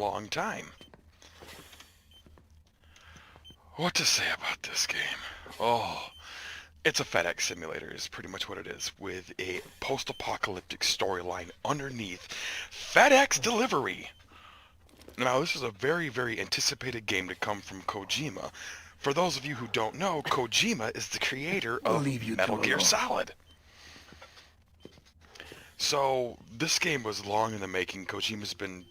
long time. What to say about this game? Oh, it's a FedEx simulator is pretty much what it is, with a post-apocalyptic storyline underneath FedEx delivery. Now, this is a very, very anticipated game to come from Kojima. For those of you who don't know, Kojima is the creator of Metal Gear Solid. So, this game was long in the making. Kojima's been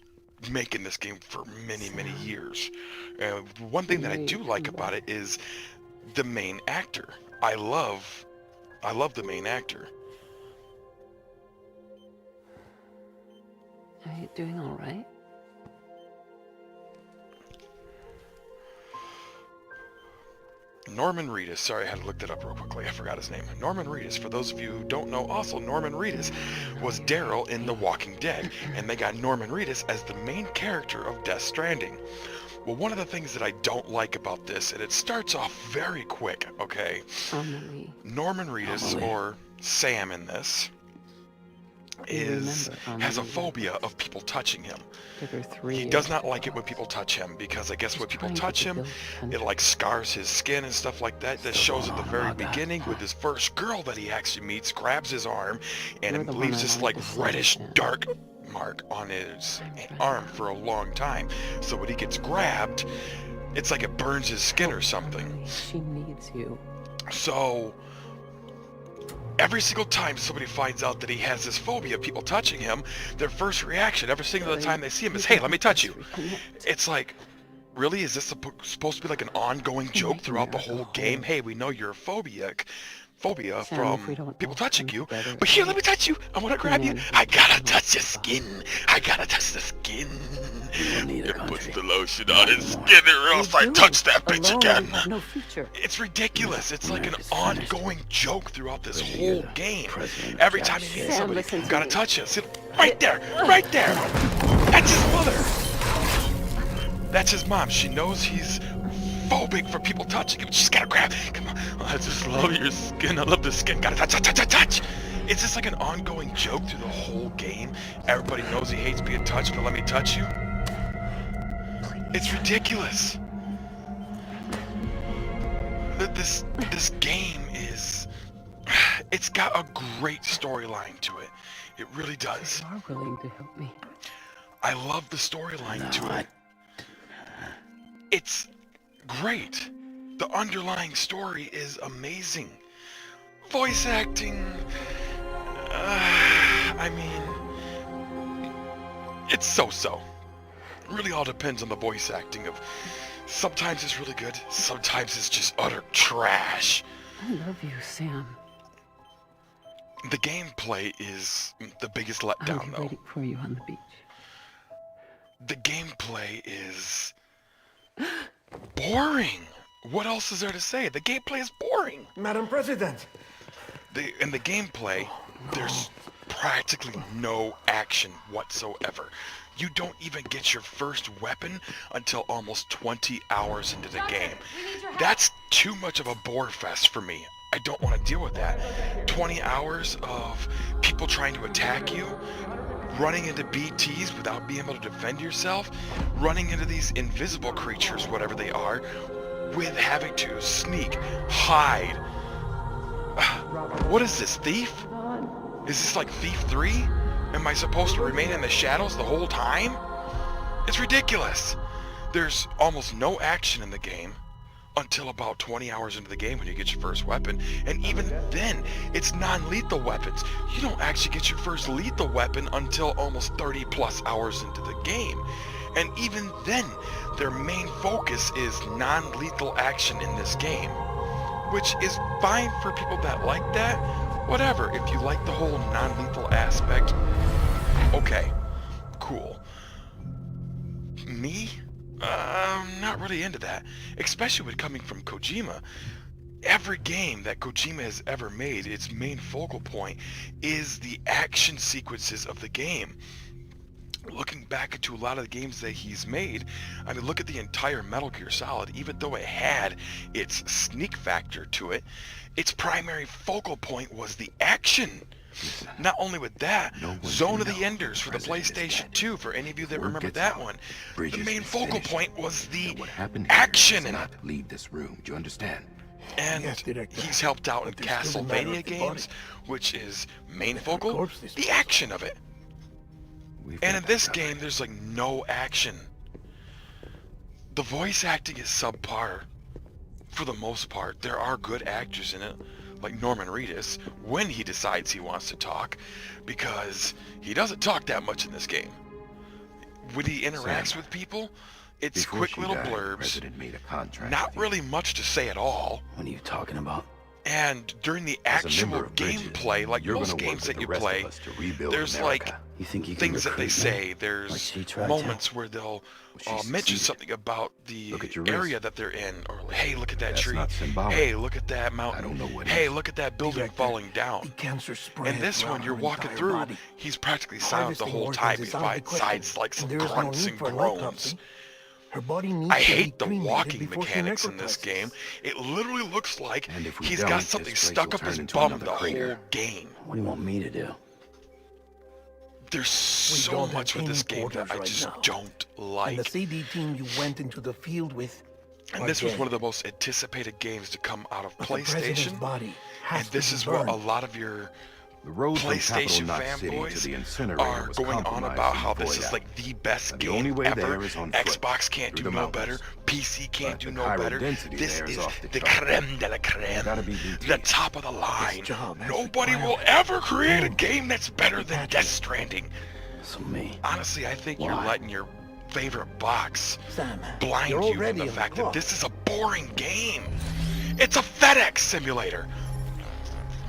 making this game for many, many years. One thing that I do like about it is the main actor. I love the main actor. Are you doing all right? Norman Reedus, sorry, I had to look that up real quickly, I forgot his name. Norman Reedus, for those of you who don't know, also Norman Reedus was Daryl in The Walking Dead, and they got Norman Reedus as the main character of Death Stranding. Well, one of the things that I don't like about this, and it starts off very quick, okay? Norman Reedus, or Sam in this, has a phobia of people touching him. He does not like it when people touch him, because I guess when people touch him, it like scars his skin and stuff like that. That shows at the very beginning with his first girl that he actually meets, grabs his arm, and it leaves this like reddish dark mark on his arm for a long time. So when he gets grabbed, it's like it burns his skin or something. She needs you. So every single time somebody finds out that he has this phobia of people touching him, their first reaction every single time they see him is, hey, let me touch you. It's like, really? Is this supposed to be like an ongoing joke throughout the whole game? Hey, we know you're a phobia from people touching you, but here, let me touch you. I want to grab you. I gotta touch your skin. I gotta touch the skin. It puts the lotion on his skin or else I touch that bitch again. It's ridiculous. It's like an ongoing joke throughout this whole game. Every time you meet somebody, you gotta touch us. Right there, right there. That's his mother. That's his mom. She knows he's phobic for people touching him. Just gotta grab. Come on. I just love your skin. I love the skin. Gotta touch, touch, touch, touch, touch. It's just like an ongoing joke through the whole game. Everybody knows he hates being touched, but let me touch you. It's ridiculous. This game is... It's got a great storyline to it. It really does. You are willing to help me. I love the storyline to it. It's great. The underlying story is amazing. Voice acting... I mean... It's so-so. Really all depends on the voice acting of... Sometimes it's really good, sometimes it's just utter trash. I love you, Sam. The gameplay is the biggest letdown, though. Waiting for you on the beach. The gameplay is... boring. What else is there to say? The gameplay is boring. Madam President. In the gameplay, there's practically no action whatsoever. You don't even get your first weapon until almost 20 hours into the game. That's too much of a bore fest for me. I don't want to deal with that. 20 hours of people trying to attack you, running into BTs without being able to defend yourself, running into these invisible creatures, whatever they are, with having to sneak, hide. What is this, Thief? Is this like Thief 3? Am I supposed to remain in the shadows the whole time? It's ridiculous. There's almost no action in the game until about 20 hours into the game when you get your first weapon, and even then, it's non-lethal weapons. You don't actually get your first lethal weapon until almost 30 plus hours into the game. And even then, their main focus is non-lethal action in this game, which is fine for people that like that. Whatever, if you like the whole non-lethal aspect, okay, cool. Me? I'm not really into that, especially with coming from Kojima. Every game that Kojima has ever made, its main focal point is the action sequences of the game. Looking back into a lot of the games that he's made, I mean, look at the entire Metal Gear Solid. Even though it had its sneak factor to it, its primary focal point was the action. Not only with that, No one Zone can of the know Enders for the the president is PlayStation dead. 2, for any of you that Word remember gets that out. one. The Bridges main is focal finished. point was the That what happened here action does in it. not leave this room. Do you understand? And Yes, Director. he's helped out in But there's still the matter Castlevania of the games, body. which is main Better focal, corpse the disposal. action of it. We've And got in that this covered. game, there's like no action. The voice acting is subpar for the most part. There are good actors in it, like Norman Reedus, when he decides he wants to talk, because he doesn't talk that much in this game. When he interacts Sam, with people, it's Before quick she little died, the blurbs, president made a contract not with you. really much to say at all. What are you talking about? And during the As a actual member of Bridges, gameplay, like you're most gonna work games with that the you rest play, of us to rebuild there's America. like You think you can things that they recruit say. me? There's Like she tried to? moments where they'll She mention succeeded. something about the Look at your area wrist. that they're in, or like, hey, look at that That's tree. not symbolic. Hey, look at that mountain. I don't know what hey, is. look at that building Director, falling The down. cancer spread And this throughout one, you're her walking entire through, body. he's practically silent the Harvesting whole organs time. is He out of the finds question, sides like some and there is no grunts need and for an groans. autopsy. Her body needs I to hate be the cremated walking before she mechanics in this necrotizes. game. It literally looks like And if we he's don't, got this something place stuck will up his turn into bum another the crater. whole game. What do you want me to do? There's so don't have much with any this game that quarters I right just now. don't And the like. CD team you went into the field with. And are this was dead. one of the most anticipated games to come out of But the president's PlayStation. body has And to this be is what a burned. lot of your The road from Capital PlayStation Knot City to fanboys the incinerator are was going on compromised about in how the this void is out. like the best And the game only way ever. there is on foot, Xbox can't through do the no mountains. better. PC can't But do the no chiral better. density This there is is off the the chart. creme de la creme. Gotta be BT. The top of the line. job has Nobody will required ever create a boom, game that's better than patches. Death Stranding. So me. Honestly, I think you're Why? letting your favorite box Sam, blind you're you from already the in fact that clock. this is a boring game. It's a FedEx simulator.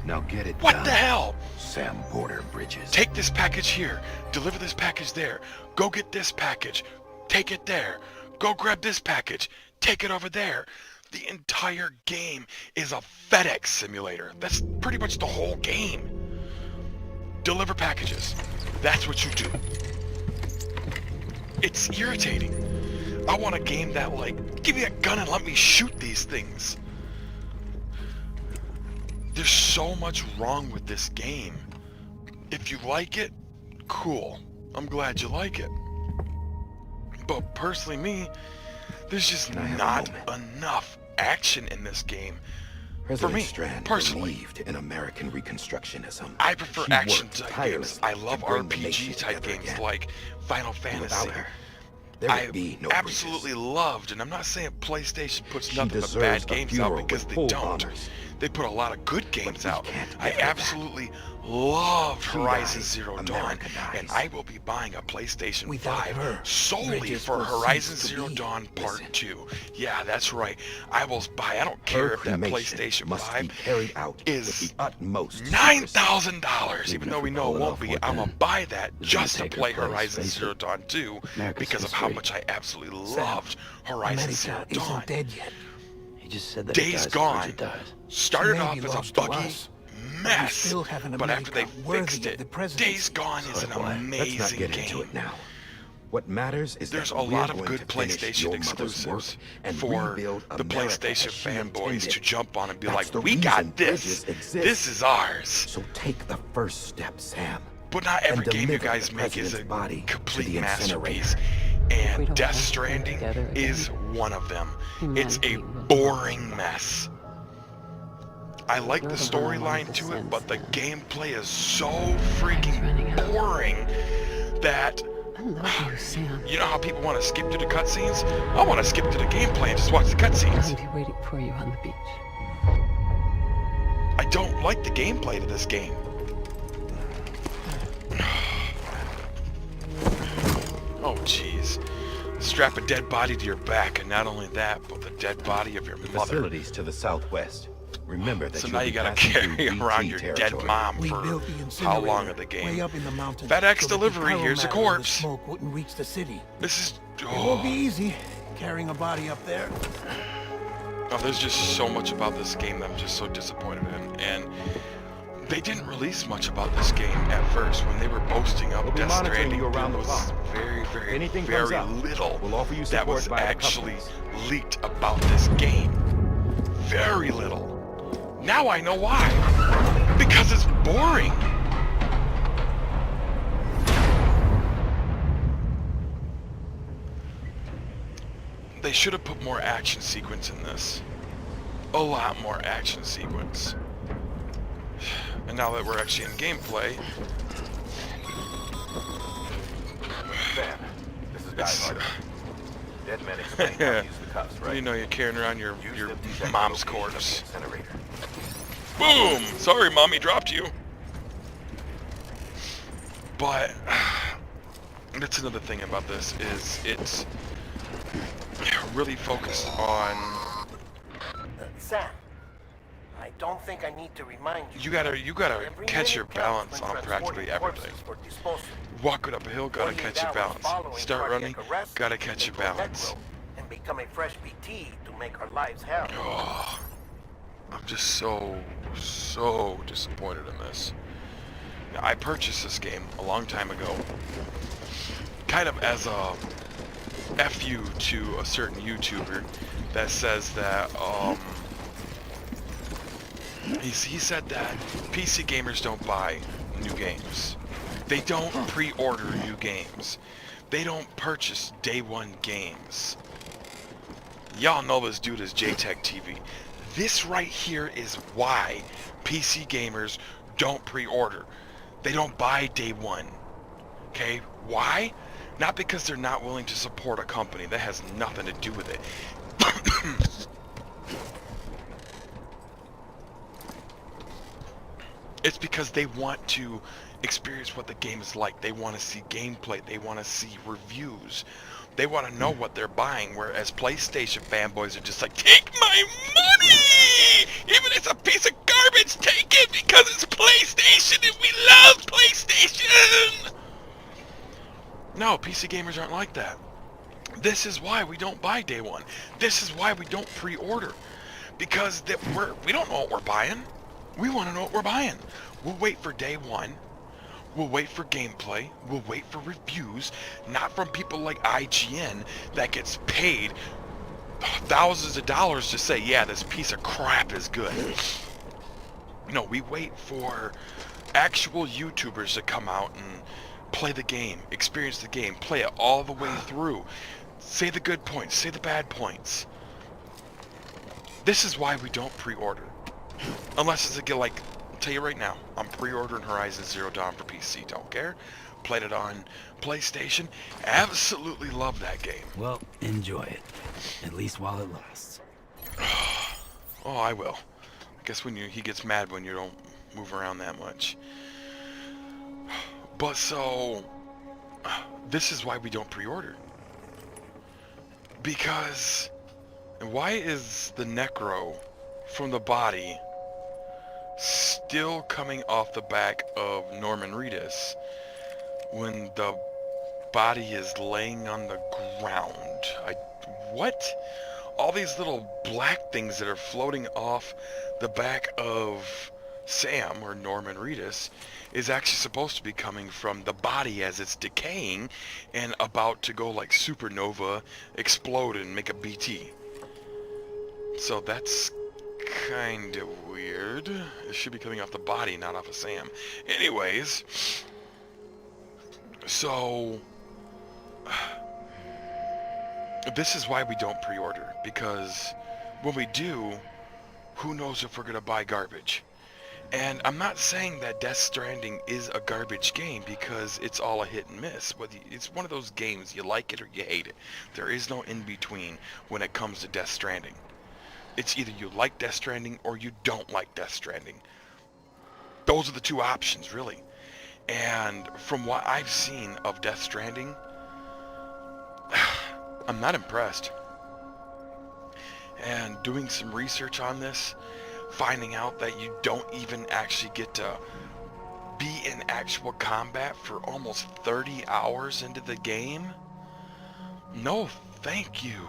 Now get it What done. the hell? Sam Porter Bridges. Take this package here. Deliver this package there. Go get this package. Take it there. Go grab this package. Take it over there. The entire game is a FedEx simulator. That's pretty much the whole game. Deliver packages. That's what you do. It's irritating. I want a game that, like, give me a gun and let me shoot these things. There's so much wrong with this game. If you like it, cool. I'm glad you like it. But personally, me, there's just Can I have a not moment? enough action in this game. President me, Strand personally. believed in American Reconstructionism. I prefer She action worked type games. tirelessly I to love bring the nation RPG type together games again. like Final And Fantasy. without her, there would I be no absolutely Bridges. loved, and I'm not saying PlayStation puts She nothing but deserves bad a games out funeral because with they full don't. honors. They put a lot of good games we out. can't I give her that. absolutely loved She Horizon dies, Zero Dawn, America dies. and I will be buying a PlayStation Without 5 her, solely Bridges for will Horizon cease to Zero be. Dawn Part Listen. 2. Yeah, that's right. I will buy. I don't care Her if that cremation PlayStation must 5 be carried out is with the utmost secrecy. $9,000, even Even though if we we know pull it it won't off, be. what I'm gonna then? buy that Who's just to gonna take her play place, Horizon face it? Zero Dawn 2 America's because of how history. much I absolutely Sam, loved Horizon Zero America Dawn. isn't dead yet. He just said that Days he dies Gone Bridget dies. started She may off be as a lost to buggy us, mess, still have an but after they America worthy fixed of it, the presidency. Days Gone is an Let's not amazing get game. into it now. What matters is There's that a we're lot of going good to finish PlayStation your mother's exclusives work and for rebuild the America PlayStation as she fanboys intended. to jump on and be That's like, the we got reason this. Bridges exists. This is ours. So take the first step, Sam. But not every and game you deliver guys the make is president's a body to complete the masterpiece. We And don't Death have to come Stranding together again. is one of them. It's a Humanity will boring survive. mess. I like You're the the one I storyline wanted to to it, send, but the Sam. gameplay is so running freaking out. boring that, I love you, Sam. you know how people want to skip through the cutscenes? I want to skip through the gameplay and just watch the I'll cutscenes. be waiting for you on the beach. I don't like the gameplay to this game. Oh, jeez. Strap a dead body to your back, and not only that, but the dead body of your mother. Facilities to the southwest. Remember that So you'll now you be gotta passing carry through around BT your dead territory. mom We for built the how incinerator long of the way game? up in the mountains FedEx so that the delivery, here's a pyromatter and the corpse. Smoke wouldn't reach the city. This is... It won't be Oh, easy carrying a body up there. there's just so much about this game that I'm just so disappointed in. And they didn't release much about this game at first. When they were boasting up We'll be Death monitoring Stranding, you around there the was clock. very, If very, anything comes very up, little we'll offer you that support was via the actually companies. leaked about this game. Very little. Now I know why. Because it's boring. They should have put more action sequence in this. A lot more action sequence. And now that we're actually in gameplay, Sam, this is it's, Dead men explain how to use the cuffs, right? you know, you're carrying around your Use them to check mom's the location of the corpse. incinerator. Boom! Sorry, mommy dropped you. But that's another thing about this is it's really focused on. Sam, I don't think I need to remind you. You gotta Every catch your minute counts balance when on practically transporting everything. corpses for disposal. Walking up a hill, gotta 48 catch your hours balance. following Start cardiac running, arrest, gotta catch your they go balance. necro and become a fresh BT to make our lives hell. Oh, I'm just so disappointed in this. Now, I purchased this game a long time ago, kind of as a FU to a certain YouTuber that says that, he said that PC gamers don't buy new games. They don't pre-order new games. They don't purchase day one games. Y'all know this dude is JTech TV. This right here is why PC gamers don't pre-order. They don't buy day one. Okay? Why? Not because they're not willing to support a company. That has nothing to do with it. It's because they want to experience what the game is like. They want to see gameplay. They want to see reviews. They want to know what they're buying, whereas PlayStation fanboys are just like, take my money! Even if it's a piece of garbage, take it because it's PlayStation and we love PlayStation! No, PC gamers aren't like that. This is why we don't buy day one. This is why we don't pre-order. Because we don't know what we're buying. We want to know what we're buying. We'll wait for day one. We'll wait for gameplay. We'll wait for reviews. Not from people like IGN that gets paid thousands of dollars to say, yeah, this piece of crap is good. No, we wait for actual YouTubers to come out and play the game, experience the game, play it all the way through. Say the good points, say the bad points. This is why we don't pre-order. Unless it's a, like, I'll tell you right now, I'm pre-ordering Horizon Zero Dawn for PC. Don't care. Played it on PlayStation. Absolutely love that game. Well, enjoy it. At least while it lasts. Oh, I will. I guess when he gets mad when you don't move around that much. But so, this is why we don't pre-order. Because, and why is the necro from the body still coming off the back of Norman Reedus when the body is laying on the ground? What? All these little black things that are floating off the back of Sam, or Norman Reedus, is actually supposed to be coming from the body as it's decaying and about to go like supernova, explode and make a BT. So that's kind of weird. It should be coming off the body, not off of Sam. Anyways, so this is why we don't pre-order, because when we do, who knows if we're gonna buy garbage. And I'm not saying that Death Stranding is a garbage game, because it's all a hit and miss. It's one of those games, you like it or you hate it. There is no in-between when it comes to Death Stranding. It's either you like Death Stranding or you don't like Death Stranding. Those are the two options, really. And from what I've seen of Death Stranding, I'm not impressed. And doing some research on this, finding out that you don't even actually get to be in actual combat for almost 30 hours into the game? No, thank you.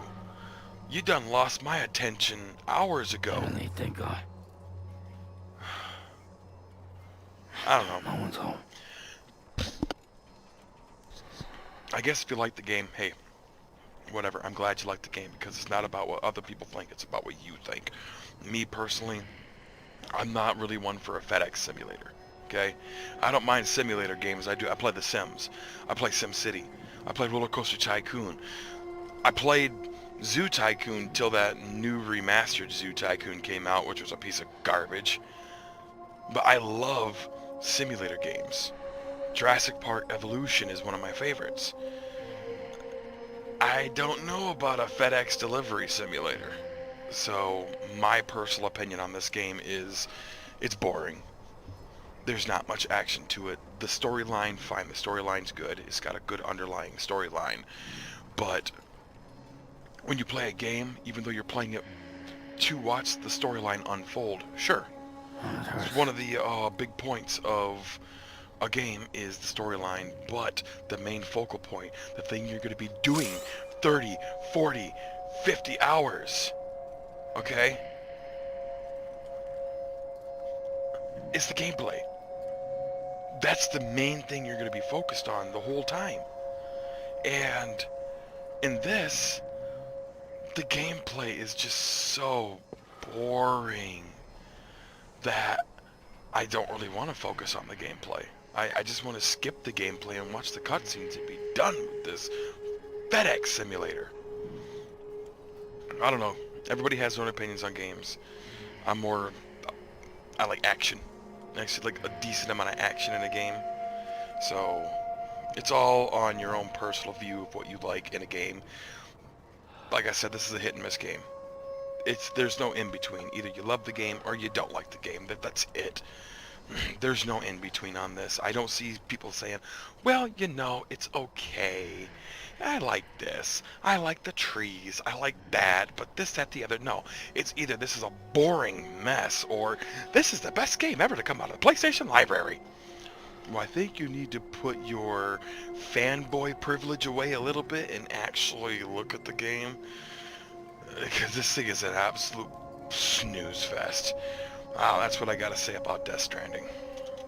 You done lost my attention hours ago. Heavenly, thank God. I don't know. No one's home. I guess if you like the game, hey, whatever. I'm glad you like the game, because it's not about what other people think. It's about what you think. Me personally, I'm not really one for a FedEx simulator. Okay, I don't mind simulator games. I play The Sims. I play SimCity. I play Roller Coaster Tycoon. I played Zoo Tycoon till that new remastered Zoo Tycoon came out, which was a piece of garbage. But I love simulator games. Jurassic Park Evolution is one of my favorites. I don't know about a FedEx delivery simulator. So my personal opinion on this game is it's boring. There's not much action to it. The storyline, fine, the storyline's good. It's got a good underlying storyline. But when you play a game, even though you're playing it to watch the storyline unfold, sure. It's one of the big points of a game is the storyline, but the main focal point, the thing you're going to be doing 30, 40, 50 hours, okay, is the gameplay. That's the main thing you're going to be focused on the whole time. And in this, the gameplay is just so boring that I don't really want to focus on the gameplay. I just want to skip the gameplay and watch the cutscenes and be done with this FedEx simulator. I don't know. Everybody has their own opinions on games. I like action. Actually, like a decent amount of action in a game. So it's all on your own personal view of what you like in a game. Like I said, this is a hit and miss game. There's no in between. Either you love the game or you don't like the game. That's it. There's no in between on this. I don't see people saying, well, you know, it's okay. I like this. I like the trees. I like that. But this, that, the other. No. It's either this is a boring mess or this is the best game ever to come out of the PlayStation library. Well, I think you need to put your fanboy privilege away a little bit and actually look at the game. Because this thing is an absolute snooze fest. Wow, that's what I gotta say about Death Stranding.